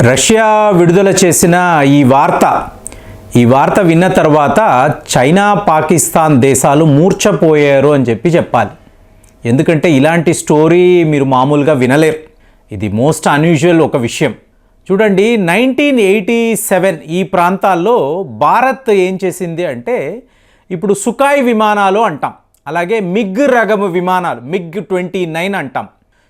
Russia విడుదల చేసిన ఈ వార్త విన్న తర్వాత చైనా పాకిస్తాన్ దేశాలు మూర్ఛపోయారు అని చెప్పాలి. ఎందుకంటే ఇలాంటి స్టోరీ మీరు మామూలుగా వినలేరు. ఇది మోస్ట్ అన్యూజువల్ ఒక విషయం. చూడండి, 1987 ఈ ప్రాంతాల్లో భారత్ ఏం చేసింది అంటే, ఇప్పుడు సుఖాయ్ విమానాలు అంటాం, అలాగే మిగ్ రకము విమానాలు MiG-29 అంటాం.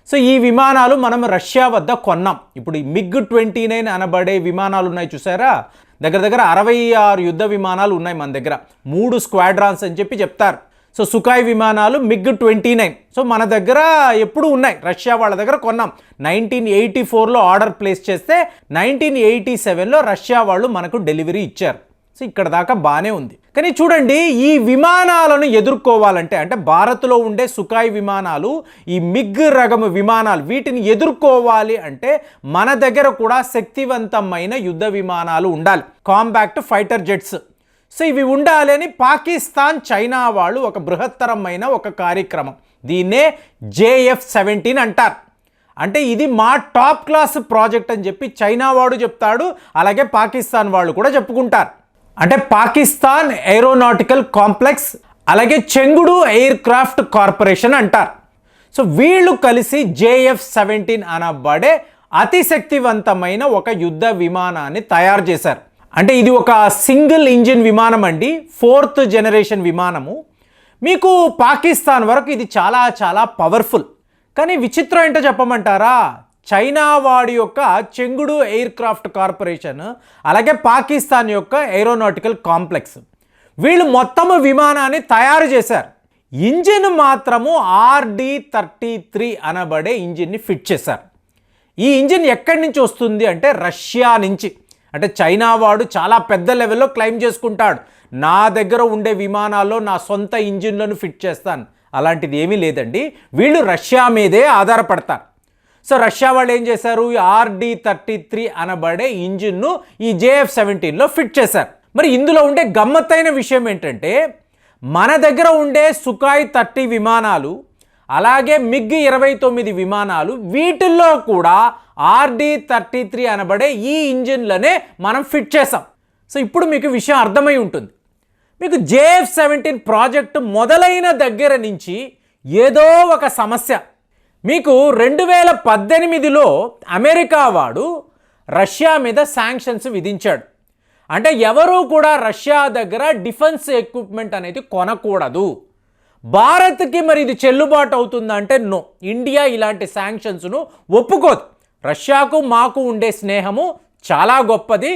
సో ఈ విమానాలు మనం రష్యా వద్ద కొన్నాం. ఇప్పుడు ఈ MiG-29 అనబడే విమానాలు ఉన్నాయి చూసారా, దగ్గర 66 యుద్ధ విమానాలు ఉన్నాయి మన దగ్గర. 3 స్క్వాడ్రాన్స్ అని చెప్తారు. సో సుఖాయ్ విమానాలు MiG-29 సో మన దగ్గర ఎప్పుడు ఉన్నాయి, రష్యా వాళ్ళ దగ్గర కొన్నాం. 1984లో ఆర్డర్ ప్లేస్ చేస్తే 1987లో రష్యా వాళ్ళు మనకు డెలివరీ ఇచ్చారు. సో ఇక్కడ దాకా బాగానే ఉంది. కానీ చూడండి, ఈ విమానాలను ఎదుర్కోవాలంటే, అంటే భారత్లో ఉండే సుఖాయ్ విమానాలు, ఈ మిగ్ రకము విమానాలు, వీటిని ఎదుర్కోవాలి అంటే మన దగ్గర కూడా శక్తివంతమైన యుద్ధ విమానాలు ఉండాలి, కాంపాక్ట్ ఫైటర్ జెట్స్. సో ఇవి ఉండాలి అని పాకిస్తాన్, చైనా వాళ్ళు ఒక బృహత్తరమైన ఒక కార్యక్రమం, దీన్నే JF-17 అంటారు. అంటే ఇది మా టాప్ క్లాస్ ప్రాజెక్ట్ అని చెప్పి చైనా వాడు చెప్తాడు, అలాగే పాకిస్తాన్ వాళ్ళు కూడా చెప్పుకుంటారు. అంటే పాకిస్తాన్ ఏరోనాటికల్ కాంప్లెక్స్, అలాగే చెంగుడు ఎయిర్ క్రాఫ్ట్ కార్పొరేషన్ అంటారు. సో వీళ్ళు కలిసి JF-17 అనబడే అతి శక్తివంతమైన ఒక యుద్ధ విమానాన్ని తయారు చేశారు. అంటే ఇది ఒక సింగిల్ ఇంజిన్ విమానం అండి, 4th జనరేషన్ విమానము. మీకు పాకిస్తాన్ వరకు ఇది చాలా చాలా పవర్ఫుల్. కానీ విచిత్రం ఏంటో చెప్పమంటారా, చైనా వాడి యొక్క చెంగుడు ఎయిర్ క్రాఫ్ట్ కార్పొరేషన్, అలాగే పాకిస్తాన్ యొక్క ఏరోనాటికల్ కాంప్లెక్స్, వీళ్ళు మొత్తము విమానాన్ని తయారు చేశారు. ఇంజిన్ మాత్రము RD-33 అనబడే ఇంజిన్ని ఫిట్ చేశారు. ఈ ఇంజిన్ ఎక్కడి నుంచి వస్తుంది అంటే రష్యా నుంచి. అంటే చైనా వాడు చాలా పెద్ద లెవెల్లో క్లెయిమ్ చేసుకుంటాడు, నా దగ్గర ఉండే విమానాల్లో నా సొంత ఇంజిన్లను ఫిట్ చేస్తాను. అలాంటిది ఏమీ లేదండి, వీళ్ళు రష్యా మీదే ఆధారపడతారు. సో రష్యా వాళ్ళు ఏం చేశారు, RD-33 అనబడే ఇంజిన్ను ఈ JF-17లో ఫిట్ చేశారు. మరి ఇందులో ఉండే గమ్మత్తైన విషయం ఏంటంటే, మన దగ్గర ఉండే సుఖాయ్ 30 విమానాలు, అలాగే MiG-29 విమానాలు, వీటిల్లో కూడా RD-33 అనబడే ఈ ఇంజిన్లనే మనం ఫిట్ చేసాం. సో ఇప్పుడు మీకు విషయం అర్థమై ఉంటుంది. మీకు JF-17 ప్రాజెక్టు మొదలైన దగ్గర నుంచి ఏదో ఒక సమస్య. మీకు 2018లో అమెరికా వాడు రష్యా మీద శాంక్షన్స్ విధించాడు. అంటే ఎవరూ కూడా రష్యా దగ్గర డిఫెన్స్ ఎక్విప్మెంట్ అనేది కొనకూడదు. భారత్కి మరి ఇది చెల్లుబాటు అవుతుందంటే నో, ఇండియా ఇలాంటి శాంక్షన్స్ను ఒప్పుకోదు. రష్యాకు మాకు ఉండే స్నేహము చాలా గొప్పది,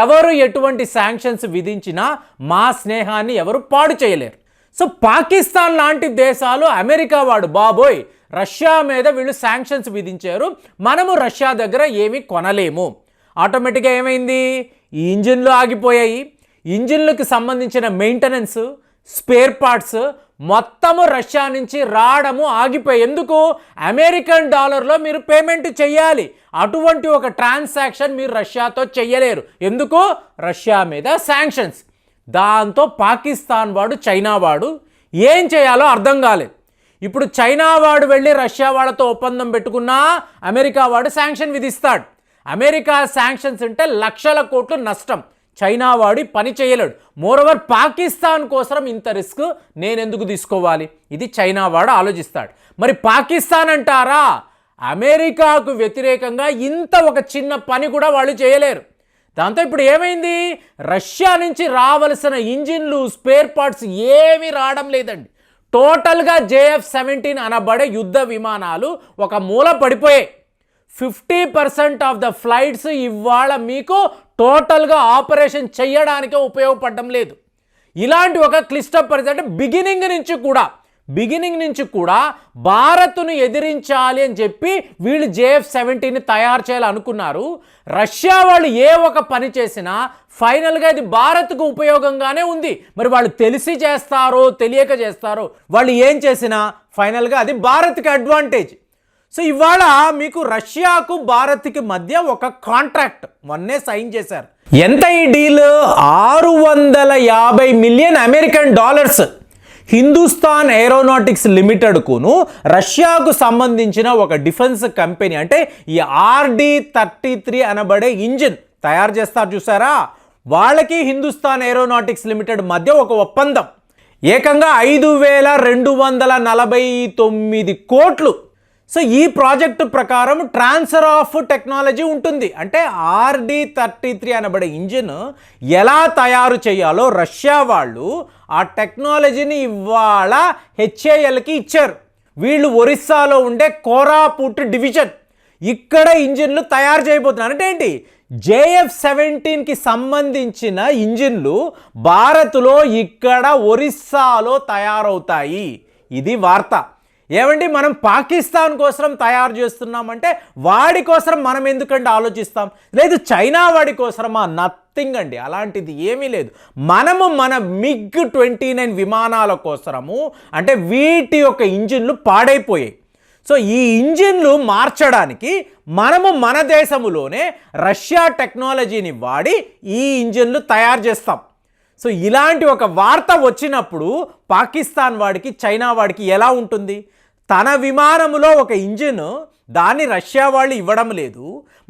ఎవరు ఎటువంటి శాంక్షన్స్ విధించినా మా స్నేహాన్ని ఎవరు పాడు చేయలేరు. సో పాకిస్తాన్ లాంటి దేశాలు అమెరికా వాడు బాబోయ్ రష్యా మీద వీళ్ళు శాంక్షన్స్ విధించారు, మనము రష్యా దగ్గర ఏమీ కొనలేము. ఆటోమేటిక్గా ఏమైంది, ఈ ఇంజిన్లు ఆగిపోయాయి. ఇంజిన్లకు సంబంధించిన మెయింటెనెన్స్, స్పేర్ పార్ట్స్ మొత్తము రష్యా నుంచి రావడము ఆగిపోయి. ఎందుకు, అమెరికన్ డాలర్లో మీరు పేమెంట్ చేయాలి. అటువంటి ఒక ట్రాన్సాక్షన్ మీరు రష్యాతో చెయ్యలేరు. ఎందుకు, రష్యా మీద శాంక్షన్స్. దాంతో పాకిస్తాన్ వాడు, చైనా వాడు ఏం చేయాలో అర్థం కాలేదు. ఇప్పుడు చైనా వాడు వెళ్ళి రష్యా వాళ్ళతో ఒప్పందం పెట్టుకున్నా అమెరికా వాడు శాంక్షన్ విధిస్తాడు. అమెరికా శాంక్షన్స్ అంటే లక్షల కోట్లు నష్టం, చైనా వాడి పని చేయలేడు. మోరోవర్ పాకిస్తాన్ కోసం ఇంత రిస్క్ నేను ఎందుకు తీసుకోవాలి, ఇది చైనా వాడు ఆలోచిస్తాడు. మరి పాకిస్తాన్ అంటారా, అమెరికాకు వ్యతిరేకంగా ఇంత ఒక చిన్న పని కూడా వాళ్ళు చేయలేరు. దాంతో ఇప్పుడు ఏమైంది, రష్యా నుంచి రావలసిన ఇంజిన్లు, స్పేర్ పార్ట్స్ ఏమీ రావడం లేదండి. టోటల్గా JF-17 అనబడే యుద్ధ విమానాలు ఒక మూల పడిపోయాయి. 50% ఆఫ్ ద ఫ్లైట్స్ ఇవాళ మీకు టోటల్గా ఆపరేషన్ చేయడానికే ఉపయోగపడడం లేదు. ఇలాంటి ఒక క్లిష్ట పరిస్థితి. అంటే బిగినింగ్ నుంచి కూడా భారత్ను ఎదిరించాలి అని చెప్పి వీళ్ళు JF-17ని తయారు చేయాలనుకున్నారు. రష్యా వాళ్ళు ఏ ఒక పని చేసినా ఫైనల్గా ఇది భారత్కు ఉపయోగంగానే ఉంది. మరి వాళ్ళు తెలిసి చేస్తారో తెలియక చేస్తారో, వాళ్ళు ఏం చేసినా ఫైనల్గా అది భారత్కి అడ్వాంటేజ్. సో ఇవాళ మీకు రష్యాకు భారత్కి మధ్య ఒక కాంట్రాక్ట్ మొన్నే సైన్ చేశారు. ఎంత ఈ deal, $650 million American dollars. Hindustan Aeronautics లిమిటెడ్కును రష్యాకు సంబంధించిన ఒక డిఫెన్స్ కంపెనీ అంటే ఈ RD-33 అనబడే ఇంజిన్ తయారు చేస్తారు చూసారా, వాళ్ళకి హిందుస్థాన్ ఏరోనాటిక్స్ లిమిటెడ్ మధ్య ఒక ఒప్పందం ఏకంగా 5,249 కోట్లు. సో ఈ ప్రాజెక్టు ప్రకారం ట్రాన్స్ఫర్ ఆఫ్ టెక్నాలజీ ఉంటుంది. అంటే RD-33 అనబడే ఇంజిన్ ఎలా తయారు చేయాలో రష్యా వాళ్ళు ఆ టెక్నాలజీని ఇవాళ HALకి ఇచ్చారు. వీళ్ళు ఒరిస్సాలో ఉండే కోరాపుట్ డివిజన్ ఇక్కడ ఇంజిన్లు తయారు చేయబోతున్నారు. అంటే ఏంటి, JF-17కి సంబంధించిన ఇంజిన్లు భారత్లో ఇక్కడ ఒరిస్సాలో తయారవుతాయి. ఇది వార్త. ఏమండి, మనం పాకిస్తాన్ కోసం తయారు చేస్తున్నామంటే వాడి కోసం మనం ఎందుకంటే ఆలోచిస్తాం, లేదు చైనా వాడి కోసమా? నథింగ్ అండి, అలాంటిది ఏమీ లేదు. మనము మన MiG-29 విమానాల కోసము అంటే వీటి యొక్క ఇంజిన్లు పాడైపోయాయి. సో ఈ ఇంజిన్లు మార్చడానికి మనము మన దేశంలోనే రష్యా టెక్నాలజీని వాడి ఈ ఇంజిన్లు తయారు చేస్తాం. సో ఇలాంటి ఒక వార్త వచ్చినప్పుడు పాకిస్తాన్ వాడికి చైనా వాడికి ఎలా ఉంటుంది? తన విమానంలో ఒక ఇంజిన్ దాన్ని రష్యా వాళ్ళు ఇవ్వడం లేదు.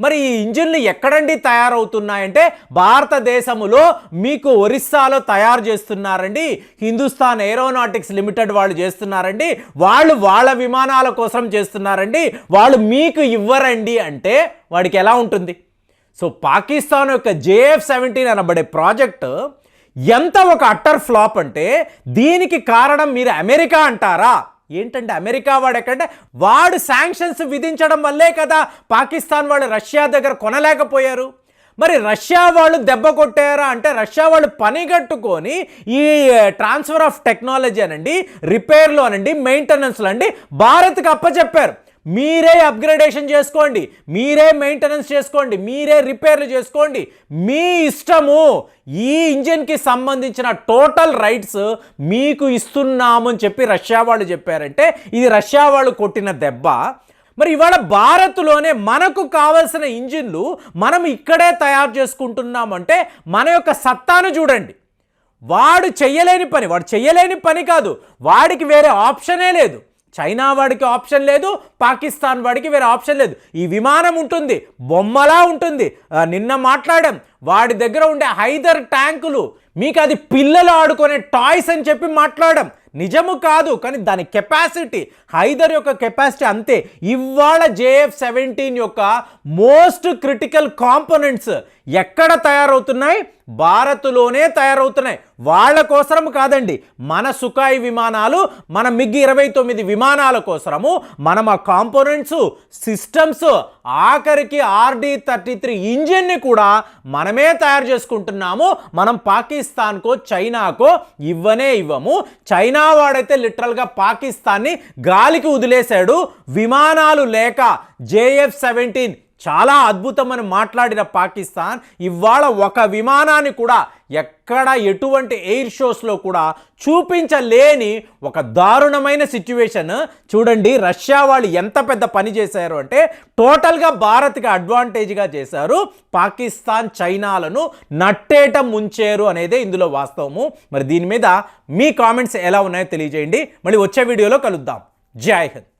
మరి ఈ ఇంజిన్లు ఎక్కడండి తయారవుతున్నాయంటే భారతదేశంలో మీకు ఒరిస్సాలో తయారు చేస్తున్నారండి, హిందుస్థాన్ ఏరోనాటిక్స్ లిమిటెడ్ వాళ్ళు చేస్తున్నారండి, వాళ్ళు వాళ్ళ విమానాల కోసం చేస్తున్నారండి, వాళ్ళు మీకు ఇవ్వరండి అంటే వాడికి ఎలా ఉంటుంది? సో పాకిస్తాన్ యొక్క JF-17 అనబడే ప్రాజెక్టు ఎంత ఒక అట్టర్ ఫ్లాప్ అంటే దీనికి కారణం మీరు అమెరికా అంటారా? ఏంటంటే అమెరికా వాడు ఎక్కడంటే వాడు శాంక్షన్స్ విధించడం వల్లే కదా పాకిస్తాన్ వాళ్ళు రష్యా దగ్గర కొనలేకపోయారు. మరి రష్యా వాళ్ళు దెబ్బ కొట్టారా అంటే రష్యా వాళ్ళు పనిగట్టుకొని ఈ ట్రాన్స్ఫర్ ఆఫ్ టెక్నాలజీ అనండి, రిపేర్లు అనండి, మెయింటెనెన్స్లు అండి భారత్కి అప్పచెప్పారు. మీరే అప్గ్రేడేషన్ చేసుకోండి, మీరే మెయింటెనెన్స్ చేసుకోండి, మీరే రిపేర్లు చేసుకోండి, మీ ఇష్టము. ఈ ఇంజిన్కి సంబంధించిన టోటల్ రైట్స్ మీకు ఇస్తున్నాము అని చెప్పి రష్యా వాళ్ళు చెప్పారంటే ఇది రష్యా వాళ్ళు కొట్టిన దెబ్బ. మరి ఇవాళ భారత్లోనే మనకు కావాల్సిన ఇంజిన్లు మనం ఇక్కడే తయారు చేసుకుంటున్నామంటే మన యొక్క సత్తాను చూడండి. వాడు చెయ్యలేని పని కాదు, వాడికి వేరే ఆప్షనే లేదు. చైనా వాడికి ఆప్షన్ లేదు, పాకిస్తాన్ వాడికి వేరే ఆప్షన్ లేదు. ఈ విమానం ఉంటుంది, బొమ్మలా ఉంటుంది. నిన్న మాట్లాడాం, వాడి దగ్గర ఉండే హైదర్ ట్యాంకులు మీకు అది పిల్లలు ఆడుకునే టాయ్స్ అని చెప్పి మాట్లాడాం. నిజము కాదు, కానీ దాని కెపాసిటీ, హైదర్ యొక్క కెపాసిటీ అంతే. ఇవాళ JF-17 యొక్క మోస్ట్ క్రిటికల్ కాంపోనెంట్స్ ఎక్కడ తయారవుతున్నాయి? భారత్లోనే తయారవుతున్నాయి. వాళ్ళ కోసరం కాదండి, మన సుఖాయి విమానాలు, మన MiG-29 విమానాల కోసరము మనం ఆ కాంపోనెంట్స్, సిస్టమ్స్, ఆఖరికి RD-33 ఇంజిన్ని కూడా మనమే తయారు చేసుకుంటున్నాము. మనం పాకిస్తాన్కో చైనాకో ఇవ్వము. చైనా వాడైతే లిటరల్గా పాకిస్తాన్ని గాలికి వదిలేశాడు. విమానాలు లేక JF-17 చాలా అద్భుతమని మాట్లాడిన పాకిస్తాన్ ఇవాళ ఒక విమానాన్ని కూడా ఎక్కడ ఎటువంటి ఎయిర్ షోస్లో కూడా చూపించలేని ఒక దారుణమైన సిచ్యువేషన్. చూడండి రష్యా వాళ్ళు ఎంత పెద్ద పని చేశారు అంటే టోటల్గా భారత్కి అడ్వాంటేజ్గా చేశారు, పాకిస్తాన్ చైనాలను నట్టేట ముంచారు అనేదే ఇందులో వాస్తవము. మరి దీని మీద మీ కామెంట్స్ ఎలా ఉన్నాయో తెలియజేయండి. మళ్ళీ వచ్చే వీడియోలో కలుద్దాం. జై హింద్.